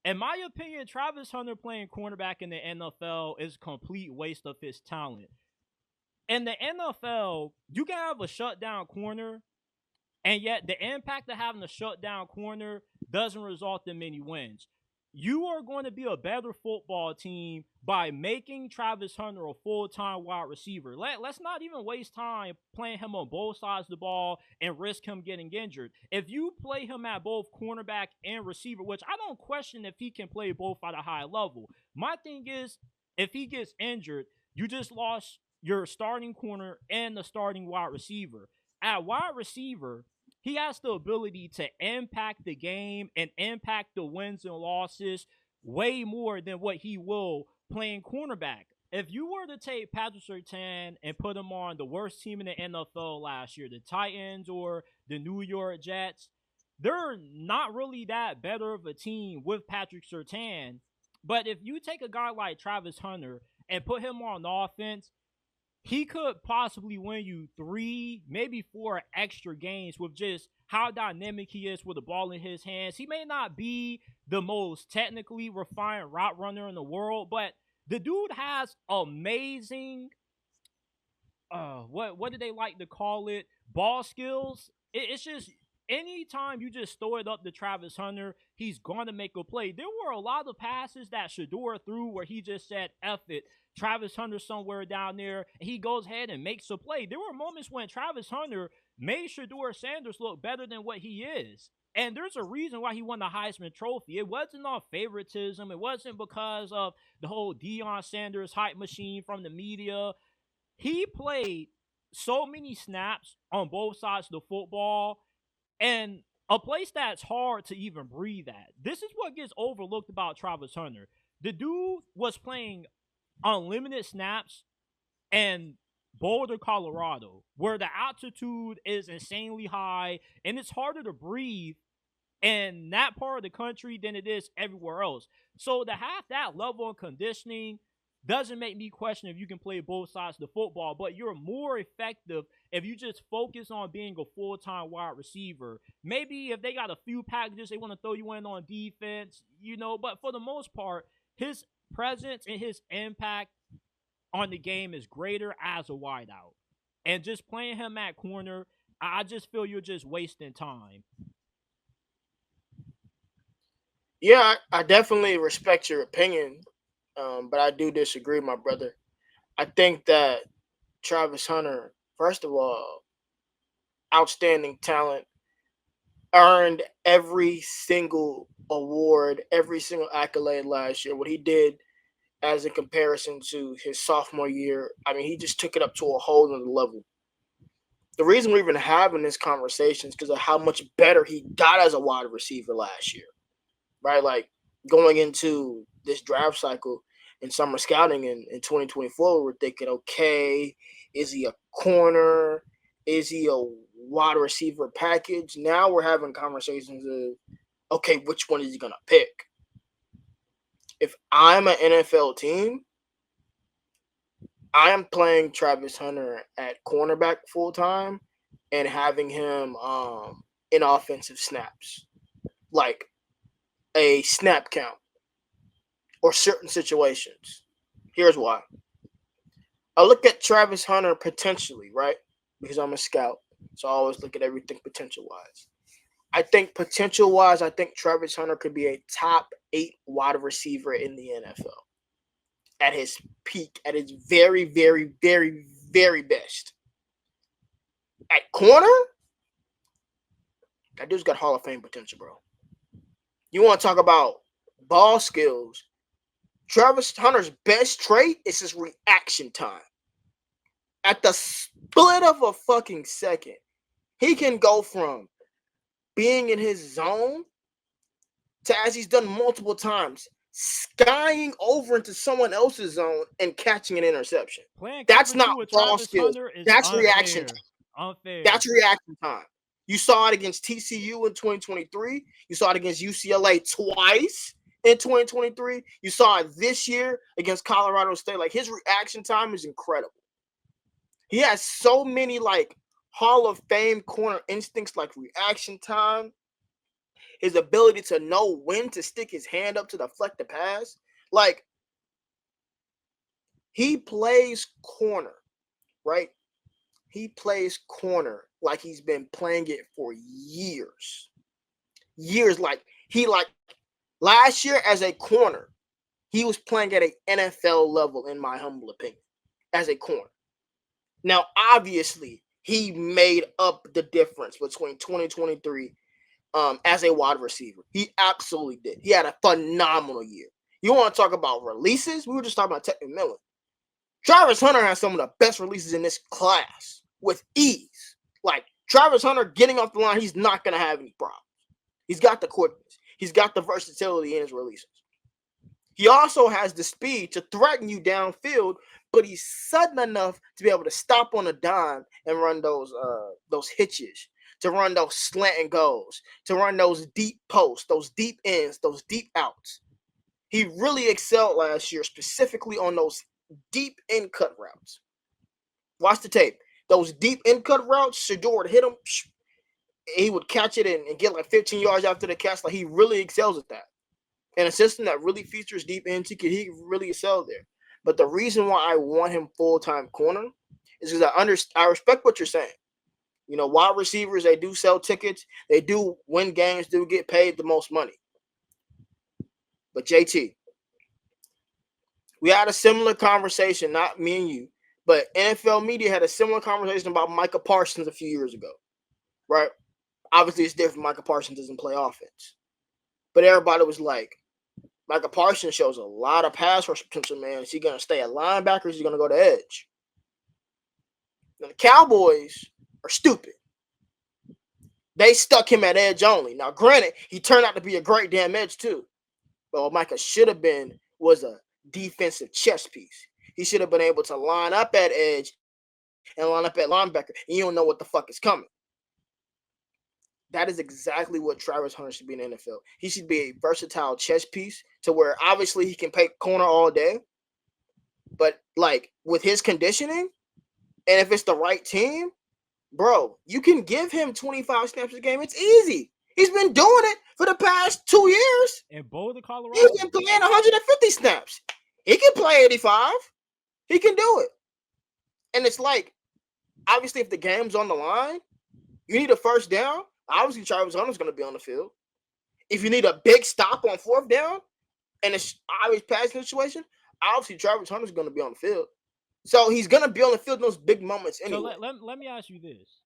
In my opinion, Travis Hunter playing cornerback in the NFL is a complete waste of his talent. In the NFL, you can have a shutdown corner, and yet the impact of having a shutdown corner doesn't result in many wins. You are going to be a better football team by making Travis Hunter a full-time wide receiver. Let's not even waste time playing him on both sides of the ball and risk him getting injured. If you play him at both cornerback and receiver, which I don't question if he can play both at a high level. My thing is, if he gets injured, you just lost your starting corner and the starting wide receiver. At wide receiver, he has the ability to impact the game and impact the wins and losses way more than what he will playing cornerback. If you were to take Patrick Surtain and put him on the worst team in the NFL last year, the Titans or the New York Jets, they're not really that better of a team with Patrick Surtain. But if you take a guy like Travis Hunter and put him on offense, he could possibly win you 3, maybe 4 extra games with just how dynamic he is with the ball in his hands. He may not be the most technically refined route runner in the world, but the dude has amazing what do they like to call it? Ball skills. It's just anytime you just throw it up to Travis Hunter, he's gonna make a play. There were a lot of passes that Shador threw where he just said F it. Travis Hunter somewhere down there, and he goes ahead and makes a play. There were moments when Travis Hunter made Shador Sanders look better than what he is. And there's a reason why he won the Heisman Trophy. It wasn't on favoritism. It wasn't because of the whole Deion Sanders hype machine from the media. He played so many snaps on both sides of the football and a place that's hard to even breathe at. This is what gets overlooked about Travis Hunter. The dude was playing unlimited snaps in Boulder, Colorado, where the altitude is insanely high and it's harder to breathe in that part of the country than it is everywhere else. So to have that level of conditioning doesn't make me question if you can play both sides of the football, but you're more effective if you just focus on being a full-time wide receiver. Maybe if they got a few packages they want to throw you in on defense, but for the most part, his presence and his impact on the game is greater as a wideout. And just playing him at corner, I just feel you're just wasting time. Yeah, I definitely respect your opinion, but I do disagree, my brother. I think that Travis Hunter, first of all, outstanding talent, earned every single award, every single accolade last year. What he did as in comparison to his sophomore year, I mean, he just took it up to a whole other level. The reason we're even having this conversation is because of how much better he got as a wide receiver last year, right? Like going into this draft cycle in summer scouting in 2024, we're thinking, okay, is he a corner? Is he a wide receiver package? Now we're having conversations of, okay, which one is he going to pick? If I'm an NFL team, I am playing Travis Hunter at cornerback full time and having him in offensive snaps, like a snap count or certain situations. Here's why. I look at Travis Hunter potentially, right? Because I'm a scout. So I always look at everything potential wise. I think potential wise, I think Travis Hunter could be a top 8 wide receiver in the NFL at his peak, at his very, very, very, very best. At corner, that dude's got Hall of Fame potential, bro. You want to talk about ball skills? Travis Hunter's best trait is his reaction time. At the split of a fucking second, he can go from being in his zone to, as he's done multiple times, skying over into someone else's zone and catching an interception. Playing That's cover not two with ball Travis skills. Hunter is That's reaction unfair. time. Unfair. That's reaction time. You saw it against TCU in 2023. You saw it against UCLA twice in 2023. You saw it this year against Colorado State. Like, his reaction time is incredible. He has so many like Hall of Fame corner instincts, like reaction time. his ability to know when to stick his hand up to deflect the pass. Like, he plays corner, right? He plays corner like he's been playing it for years. Years. Like last year as a corner, he was playing at an NFL level, in my humble opinion, as a corner. Now, obviously, he made up the difference between 2023 as a wide receiver. He absolutely did. He had a phenomenal year. You want to talk about releases? We were just talking about Tech McMillan. Travis Hunter has some of the best releases in this class with ease. Like, Travis Hunter getting off the line, he's not going to have any problems. He's got the quickness. He's got the versatility in his releases. He also has the speed to threaten you downfield, but he's sudden enough to be able to stop on a dime and run those hitches, to run those slant and goes, to run those deep posts, those deep ends, those deep outs. He really excelled last year, specifically on those deep end cut routes. Watch the tape. Those deep end cut routes, Shedeur would hit him. He would catch it and get like 15 yards after the catch. Like, he really excels at that. And a system that really features deep end, he really excel there. But the reason why I want him full-time corner is because I respect what you're saying. You know, wide receivers, they do sell tickets. They do win games, do get paid the most money. But JT, we had a similar conversation, not me and you, but NFL media had a similar conversation about Micah Parsons a few years ago, right? Obviously, it's different. Micah Parsons doesn't play offense. But everybody was like, Micah Parsons shows a lot of pass rush potential, man. Is he going to stay a linebacker or is he going to go to edge? Now, the Cowboys are stupid. They stuck him at edge only. Now, granted, he turned out to be a great damn edge too. But what Micah should have been was a defensive chess piece. He should have been able to line up at edge and line up at linebacker, and you don't know what the fuck is coming. That is exactly what Travis Hunter should be in the NFL. He should be a versatile chess piece to where obviously he can play corner all day. But like with his conditioning, and if it's the right team, bro, you can give him 25 snaps a game. It's easy. He's been doing it for the past 2 years. In Boulder, Colorado, he's been playing 150 snaps. He can play 85. He can do it. And it's like, obviously, if the game's on the line, you need a first down. Obviously, Travis Hunter's going to be on the field. If you need a big stop on fourth down and it's obvious passing situation, obviously Travis Hunter's going to be on the field. So he's going to be on the field in those big moments anyway. So let me ask you this.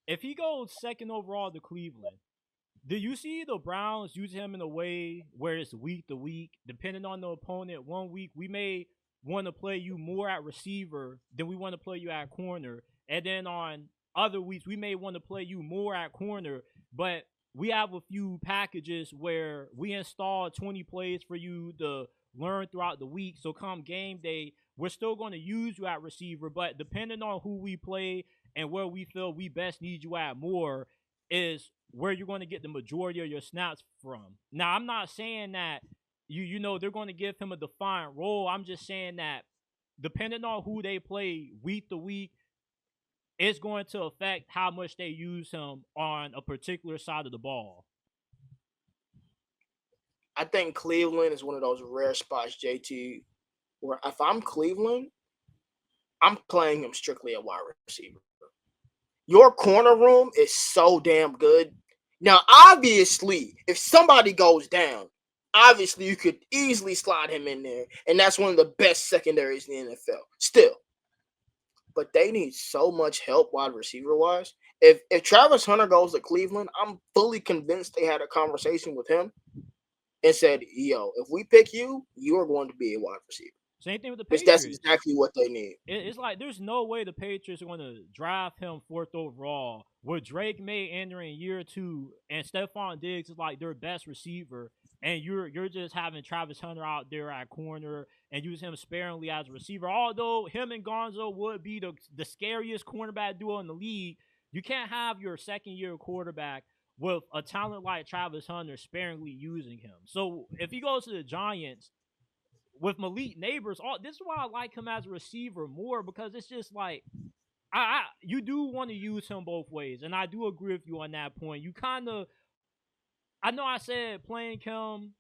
If he goes second overall to Cleveland, do you see the Browns use him in a way where it's week to week, depending on the opponent? 1 week, we may want to play you more at receiver than we want to play you at corner. And then on other weeks, we may want to play you more at corner, but we have a few packages where we install 20 plays for you to learn throughout the week. So come game day, we're still going to use you at receiver, but depending on who we play and where we feel we best need you at more is where you're going to get the majority of your snaps from. Now, I'm not saying that you know they're going to give him a defined role. I'm just saying that depending on who they play week to week, it's going to affect how much they use him on a particular side of the ball. I think Cleveland is one of those rare spots, JT, where if I'm Cleveland, I'm playing him strictly a wide receiver. Your corner room is so damn good. Now, obviously, if somebody goes down, obviously you could easily slide him in there, and that's one of the best secondaries in the NFL. Still. But they need so much help wide receiver wise. If Travis Hunter goes to Cleveland, I'm fully convinced they had a conversation with him and said, yo, if we pick you, you are going to be a wide receiver. Same thing with the Because Patriots. that's exactly what they need. It's like there's no way the Patriots are going to draft him fourth overall with Drake May entering year 2 and Stephon Diggs is like their best receiver, and you're just having Travis Hunter out there at corner and use him sparingly as a receiver. Although him and Gonzo would be the scariest cornerback duo in the league, you can't have your second-year quarterback with a talent like Travis Hunter sparingly using him. So if he goes to the Giants with Malik Neighbors, this is why I like him as a receiver more, because it's just like you do want to use him both ways, and I do agree with you on that point. You kind of I know I said playing him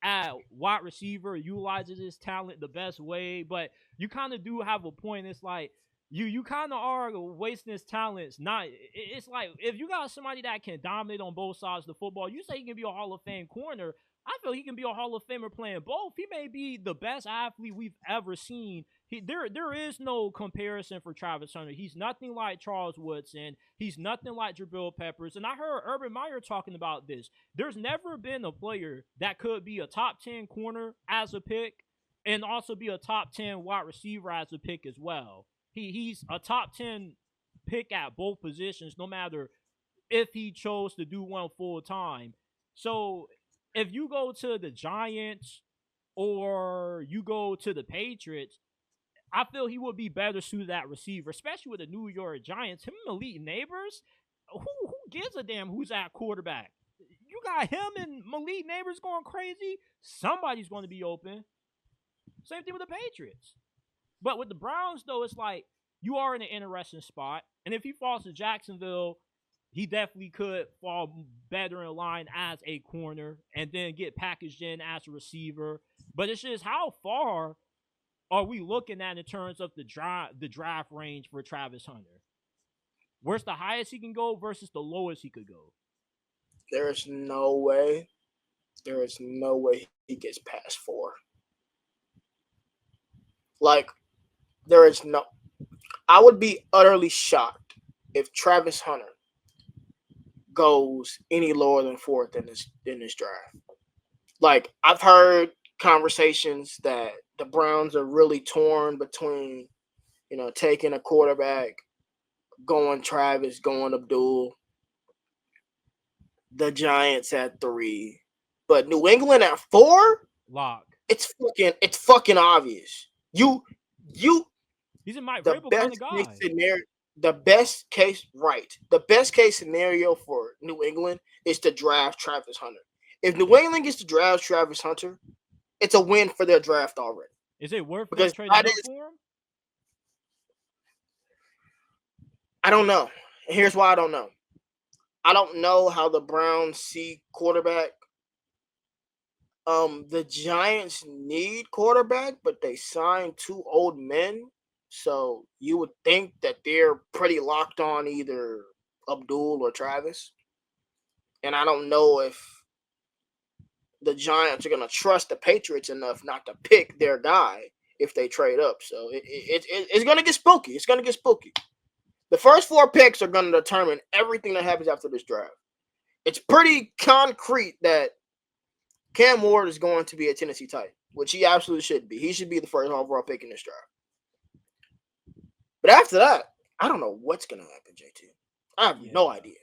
at wide receiver utilizes his talent the best way, but you kind of do have a point. It's like you kind of are wasting his talents. Not it's like if you got somebody that can dominate on both sides of the football, you say he can be a Hall of Fame corner. I feel he can be a Hall of Famer playing both. He may be the best athlete we've ever seen. There is no comparison for Travis Hunter. He's nothing like Charles Woodson. He's nothing like Jabril Peppers. And I heard Urban Meyer talking about this. There's never been a player that could be a top 10 corner as a pick and also be a top 10 wide receiver as a pick as well. He's a top 10 pick at both positions, no matter if he chose to do one full time. So if you go to the Giants or you go to the Patriots, I feel he would be better suited at receiver, especially with the New York Giants. Him and Malik Neighbors, who gives a damn who's at quarterback? You got him and Malik Neighbors going crazy. Somebody's going to be open. Same thing with the Patriots. But with the Browns, though, it's like you are in an interesting spot. And if he falls to Jacksonville, he definitely could fall better in line as a corner and then get packaged in as a receiver. But it's just how far are we looking at in terms of the draft range for Travis Hunter? Where's the highest he can go versus the lowest he could go? There is no way he gets past 4. Like, there is no. I would be utterly shocked if Travis Hunter goes any lower than 4th in this draft. Like, I've heard conversations that the Browns are really torn between, taking a quarterback, going Travis, going Abdul, the Giants at 3, but New England at 4? Lock. It's fucking obvious. He's a Mike Vrabel kind of guy. The best case scenario for New England is to draft Travis Hunter. If New England gets to draft Travis Hunter, it's a win for their draft already. Is it worth them trading up for him? I don't know. Here's why I don't know. I don't know how the Browns see quarterback. The Giants need quarterback, but they signed 2 old men. So you would think that they're pretty locked on either Abdul or Travis. And I don't know if the Giants are going to trust the Patriots enough not to pick their guy if they trade up. So it's going to get spooky. It's going to get spooky. The first 4 picks are going to determine everything that happens after this draft. It's pretty concrete that Cam Ward is going to be a Tennessee Titan, which he absolutely should be. He should be the first overall pick in this draft. But after that, I don't know what's going to happen, JT. I have no idea.